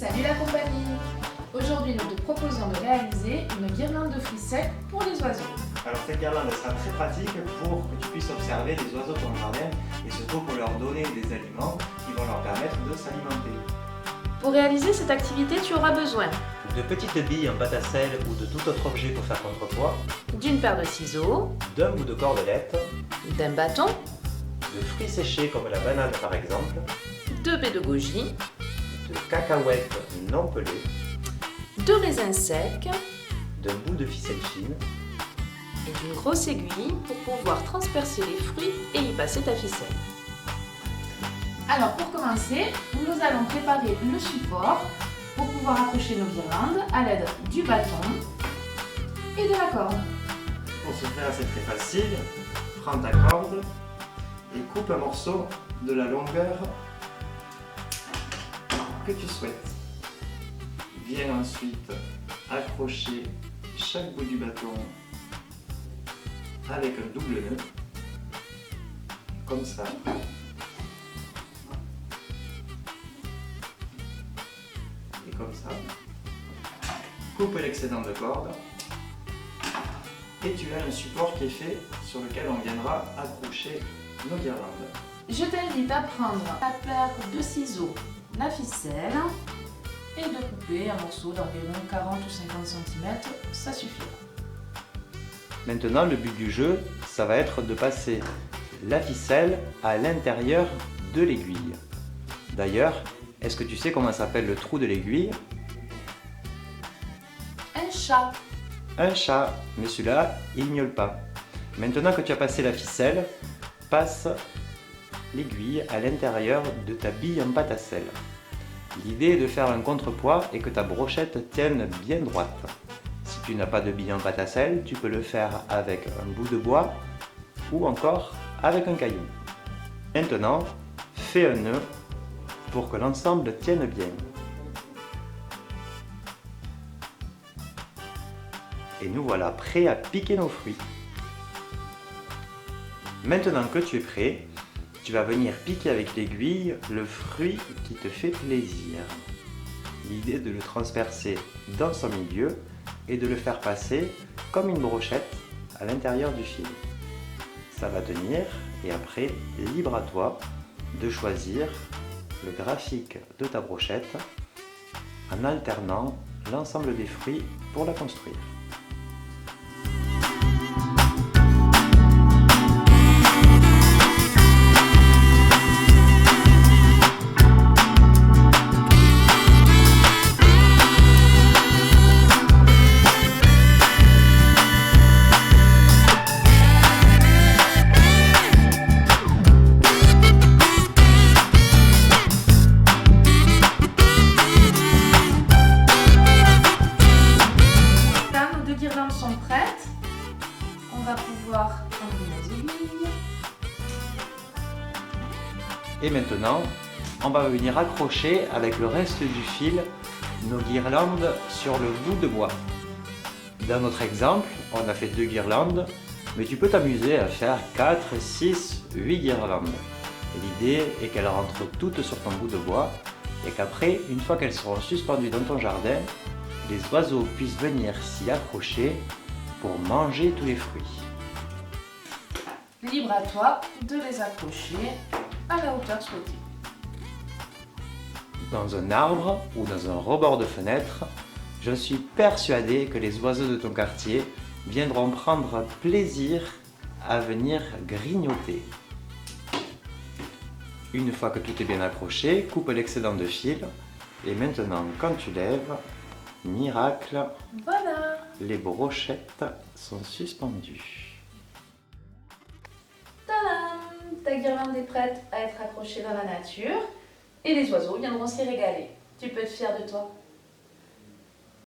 Salut la compagnie! Aujourd'hui, nous te proposons de réaliser une guirlande de fruits secs pour les oiseaux. Alors cette guirlande sera très pratique pour que tu puisses observer les oiseaux de ton jardin et surtout pour leur donner des aliments qui vont leur permettre de s'alimenter. Pour réaliser cette activité, tu auras besoin de petites billes en pâte à sel ou de tout autre objet pour faire contrepoids, d'une paire de ciseaux, d'un bout de cordelette, d'un bâton, de fruits séchés comme la banane par exemple, de baies de goji, de cacahuètes non pelées, de raisins secs d'un bout de ficelle fine et d'une grosse aiguille pour pouvoir transpercer les fruits et y passer ta ficelle. Alors pour commencer, nous allons préparer le support pour pouvoir accrocher nos guirlandes à l'aide du bâton et de la corde. Pour ce faire, c'est très facile. Prends ta corde et coupe un morceau de la longueur que tu souhaites. Viens ensuite accrocher chaque bout du bâton avec un double nœud, comme ça. Et comme ça. Coupe l'excédent de corde et tu as un support qui est fait sur lequel on viendra accrocher nos guirlandes. Je t'invite à prendre la paire de ciseaux, la ficelle et de couper un morceau d'environ 40 ou 50 cm, ça suffira. Maintenant, le but du jeu, ça va être de passer la ficelle à l'intérieur de l'aiguille. D'ailleurs, est-ce que tu sais comment s'appelle le trou de l'aiguille? Un chat. Un chat, mais celui-là, il miaule pas. Maintenant que tu as passé la ficelle, passe l'aiguille à l'intérieur de ta bille en pâte à sel. L'idée est de faire un contrepoids et que ta brochette tienne bien droite. Si tu n'as pas de bille en pâte à sel, tu peux le faire avec un bout de bois ou encore avec un caillou. Maintenant, fais un nœud pour que l'ensemble tienne bien. Et nous voilà prêts à piquer nos fruits. Maintenant que tu es prêt, tu vas venir piquer avec l'aiguille le fruit qui te fait plaisir. L'idée est de le transpercer dans son milieu et de le faire passer comme une brochette à l'intérieur du fil. Ça va tenir et après, libre à toi de choisir le graphique de ta brochette en alternant l'ensemble des fruits pour la construire. Sont prêtes, on va pouvoir enlever nos aiguilles. Et maintenant, on va venir accrocher avec le reste du fil nos guirlandes sur le bout de bois. Dans notre exemple, on a fait 2 guirlandes, mais tu peux t'amuser à faire 4, 6, 8 guirlandes. L'idée est qu'elles rentrent toutes sur ton bout de bois et qu'après, une fois qu'elles seront suspendues dans ton jardin, les oiseaux puissent venir s'y accrocher pour manger tous les fruits. Libre à toi de les accrocher à la hauteur souhaitée. Dans un arbre ou dans un rebord de fenêtre, je suis persuadé que les oiseaux de ton quartier viendront prendre plaisir à venir grignoter. Une fois que tout est bien accroché, coupe l'excédent de fil et maintenant quand tu lèves, miracle, Voilà! les brochettes sont suspendues. Tadam! Ta guirlande est prête à être accrochée dans la nature et les oiseaux viendront s'y régaler. Tu peux être fier de toi.